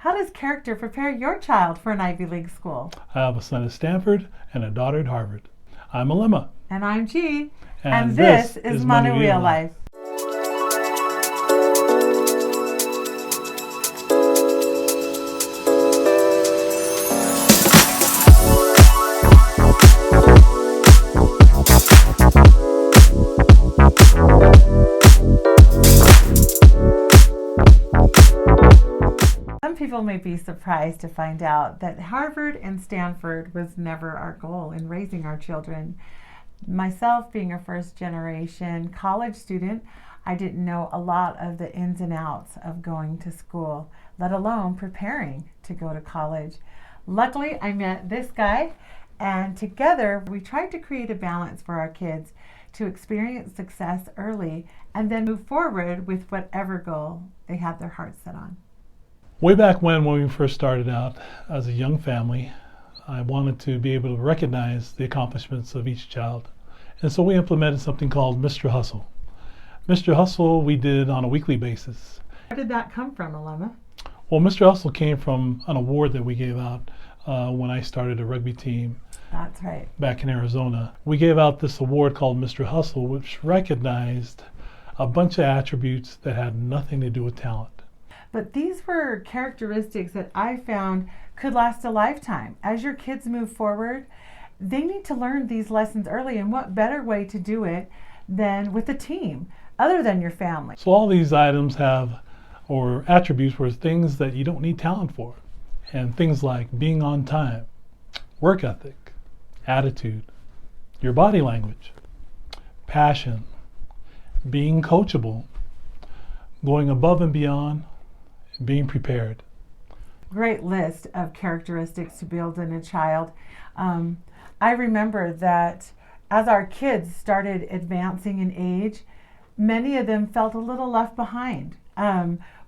How does character prepare your child for an Ivy League school? I have a son at Stanford and a daughter at Harvard. I'm Alema. And I'm G. And this is Manuia Life. Some people may be surprised to find out that Harvard and Stanford was never our goal in raising our children. Myself, being a first-generation college student, I didn't know a lot of the ins and outs of going to school, let alone preparing to go to college. Luckily, I met this guy, and together we tried to create a balance for our kids to experience success early and then move forward with whatever goal they had their hearts set on. Way back when we first started out as a young family, I wanted to be able to recognize the accomplishments of each child. And so we implemented something called Mr. Hustle. Mr. Hustle we did on a weekly basis. Where did that come from, Alema? Well, Mr. Hustle came from an award that we gave out when I started a rugby team. That's right. Back in Arizona. We gave out this award called Mr. Hustle, which recognized a bunch of attributes that had nothing to do with talent. But these were characteristics that I found could last a lifetime. As your kids move forward, they need to learn these lessons early, and what better way to do it than with a team, other than your family. So all these items or attributes were things that you don't need talent for. And things like being on time, work ethic, attitude, your body language, passion, being coachable, going above and beyond, being prepared. Great list of characteristics to build in a child. I remember that as our kids started advancing in age, many of them felt a little left behind.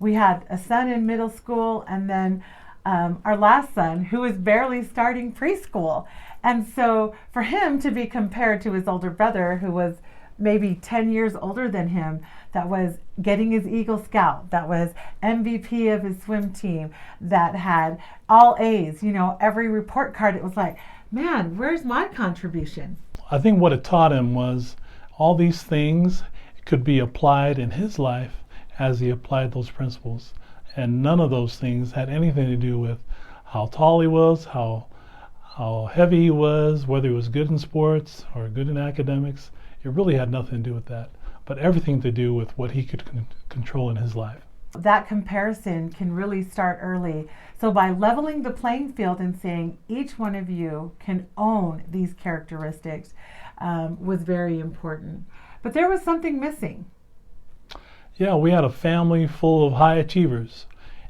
We had a son in middle school, and then our last son who was barely starting preschool. And so for him to be compared to his older brother who was maybe 10 years older than him, that was getting his Eagle Scout, that was MVP of his swim team, that had all A's, every report card, it was like, man, where's my contribution? I think what it taught him was all these things could be applied in his life as he applied those principles. And none of those things had anything to do with how tall he was, how heavy he was, whether he was good in sports or good in academics. It really had nothing to do with that, but everything to do with what he could control in his life. That comparison can really start early. So by leveling the playing field and saying each one of you can own these characteristics was very important. But there was something missing. Yeah, we had a family full of high achievers.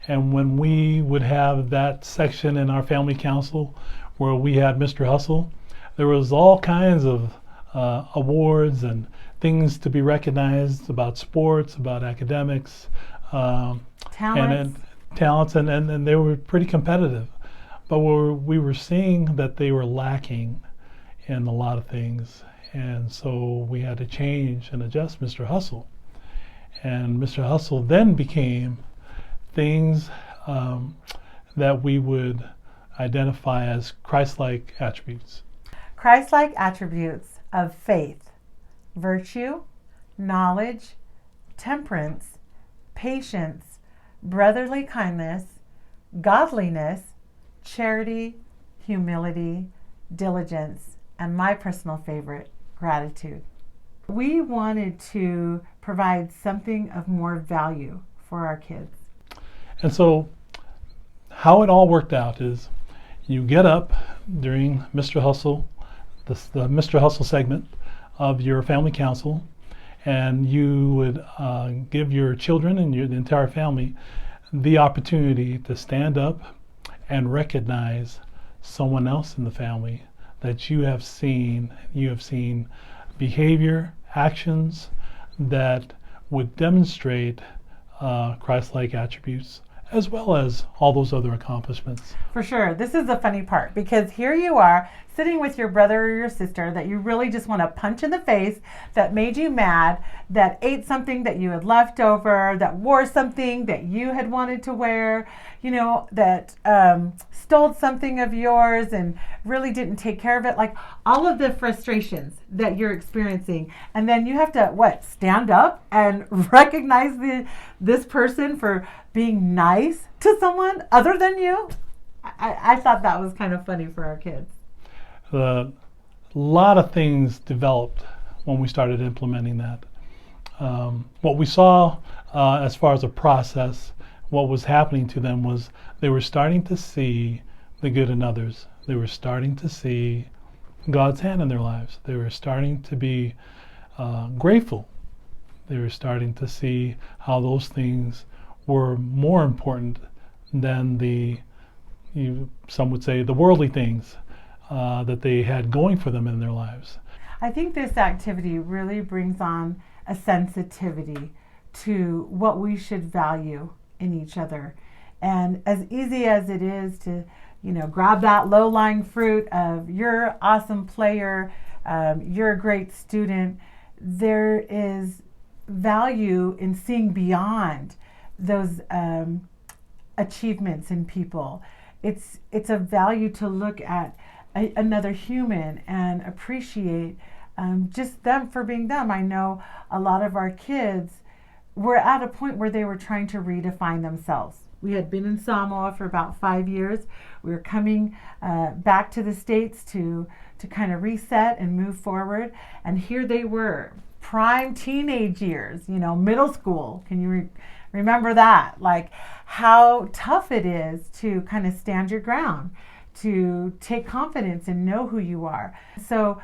And when we would have that section in our family council where we had Mr. Hustle, there was all kinds of awards and things to be recognized about sports, about academics, talents, and they were pretty competitive. But we were seeing that they were lacking in a lot of things, and so we had to change and adjust Mr. Hustle. And Mr. Hustle then became things that we would identify as Christlike attributes. Christlike attributes of faith, virtue, knowledge, temperance, patience, brotherly kindness, godliness, charity, humility, diligence, and my personal favorite, gratitude. We wanted to provide something of more value for our kids. And so how it all worked out is you get up during Mr. Hustle, the Mr. Hustle segment of your family council, and you would give your children and the entire family the opportunity to stand up and recognize someone else in the family that you have seen behavior, actions that would demonstrate Christ-like attributes, as well as all those other accomplishments. For sure. This is the funny part, because here you are sitting with your brother or your sister that you really just want to punch in the face, that made you mad, that ate something that you had left over, that wore something that you had wanted to wear, that stole something of yours and really didn't take care of it, like all of the frustrations that you're experiencing. And then you have to, stand up and recognize this person for being nice to someone other than you? I thought that was kind of funny for our kids. A lot of things developed when we started implementing that. What we saw as far as a process, what was happening to them was they were starting to see the good in others. They were starting to see God's hand in their lives. They were starting to be grateful. They were starting to see how those things were more important than some would say, the worldly things that they had going for them in their lives. I think this activity really brings on a sensitivity to what we should value in each other. And as easy as it is to, grab that low-lying fruit of you're an awesome player, you're a great student, there is value in seeing beyond those achievements in people. It's a value to look at another human and appreciate just them for being them. I know a lot of our kids were at a point where they were trying to redefine themselves. We had been in Samoa for about 5 years. We were coming back to the States to kind of reset and move forward. And here they were, prime teenage years, middle school. Can you remember that? Like how tough it is to kind of stand your ground, to take confidence and know who you are. So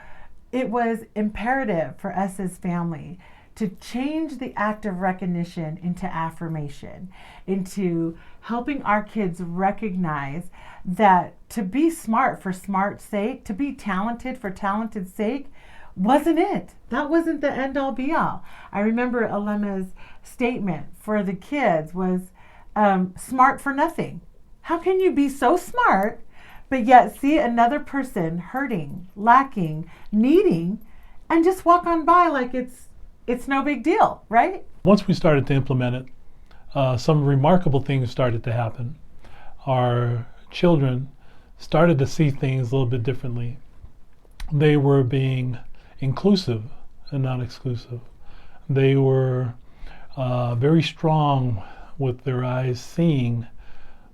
it was imperative for us as family to change the act of recognition into affirmation, into helping our kids recognize that to be smart for smart's sake, to be talented for talented's sake, wasn't it. That wasn't the end all be all. I remember Alema's statement for the kids was smart for nothing. How can you be so smart but yet see another person hurting, lacking, needing, and just walk on by like it's no big deal, right? Once we started to implement it, some remarkable things started to happen. Our children started to see things a little bit differently. They were being inclusive and not exclusive. They were very strong with their eyes seeing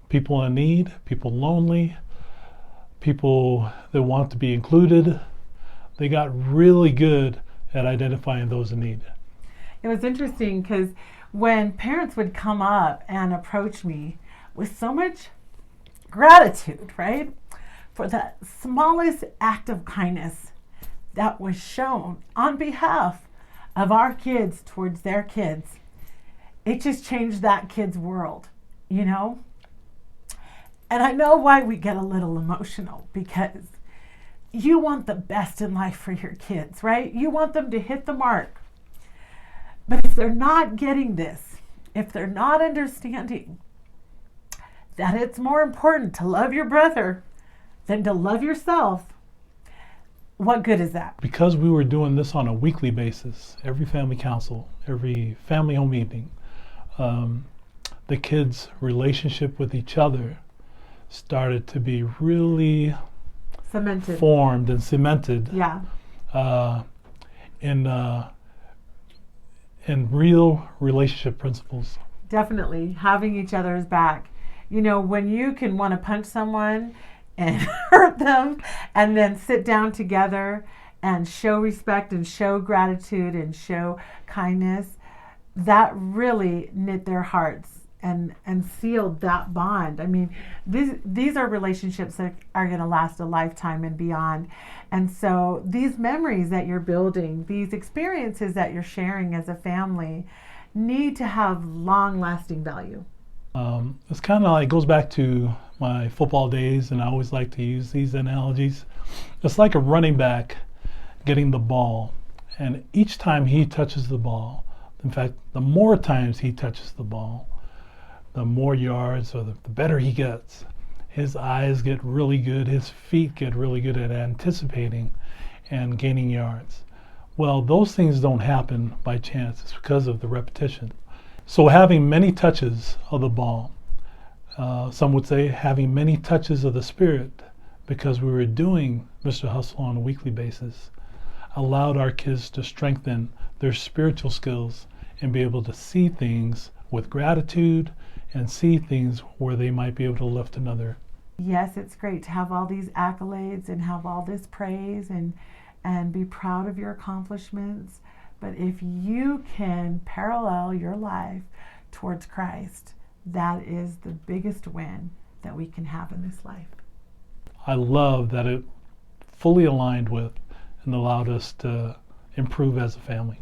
people in need, people lonely, people that want to be included. They got really good at identifying those in need. It was interesting because when parents would come up and approach me with so much gratitude, right, for that smallest act of kindness that was shown on behalf of our kids towards their kids, it just changed that kid's world, And I know why we get a little emotional, because you want the best in life for your kids, right? You want them to hit the mark. But if they're not getting this, if they're not understanding that it's more important to love your brother than to love yourself, what good is that? Because we were doing this on a weekly basis, every family council, every family home evening, the kids' relationship with each other started to be really cemented, formed and cemented. Yeah. In real relationship principles. Definitely having each other's back. When you can want to punch someone and hurt them and then sit down together and show respect and show gratitude and show kindness, that really knit their hearts and sealed that bond. I mean, these are relationships that are going to last a lifetime and beyond. And so these memories that you're building, these experiences that you're sharing as a family, need to have long-lasting value. It's kind of like, it goes back to my football days, and I always like to use these analogies. It's like a running back getting the ball, and each time he touches the ball, in fact, the more times he touches the ball, the more yards or the better he gets. his eyes get really good, his feet get really good at anticipating and gaining yards. Well, those things don't happen by chance. It's because of the repetition. So having many touches of the ball, some would say having many touches of the Spirit, because we were doing Mr. Hustle on a weekly basis, allowed our kids to strengthen their spiritual skills and be able to see things with gratitude and see things where they might be able to lift another. Yes, it's great to have all these accolades and have all this praise and be proud of your accomplishments. But if you can parallel your life towards Christ, that is the biggest win that we can have in this life. I love that it fully aligned with and allowed us to improve as a family.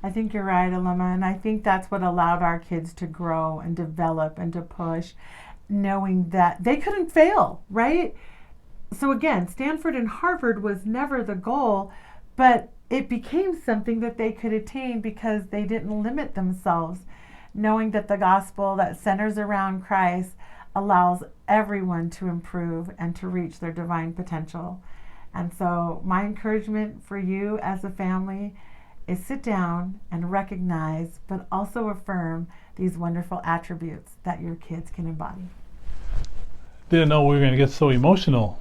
I think you're right, Alema, and I think that's what allowed our kids to grow and develop and to push, knowing that they couldn't fail, right? So again, Stanford and Harvard was never the goal, but it became something that they could attain because they didn't limit themselves, knowing that the gospel that centers around Christ allows everyone to improve and to reach their divine potential. And so my encouragement for you as a family is sit down and recognize, but also affirm these wonderful attributes that your kids can embody. Didn't know we were going to get so emotional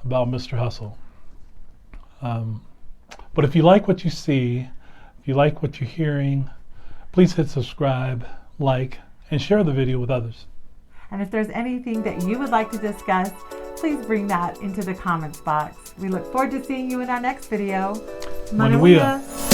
about Mr. Hustle. But if you like what you see, if you like what you're hearing, please hit subscribe, like, and share the video with others. And if there's anything that you would like to discuss, please bring that into the comments box. We look forward to seeing you in our next video. Manuia.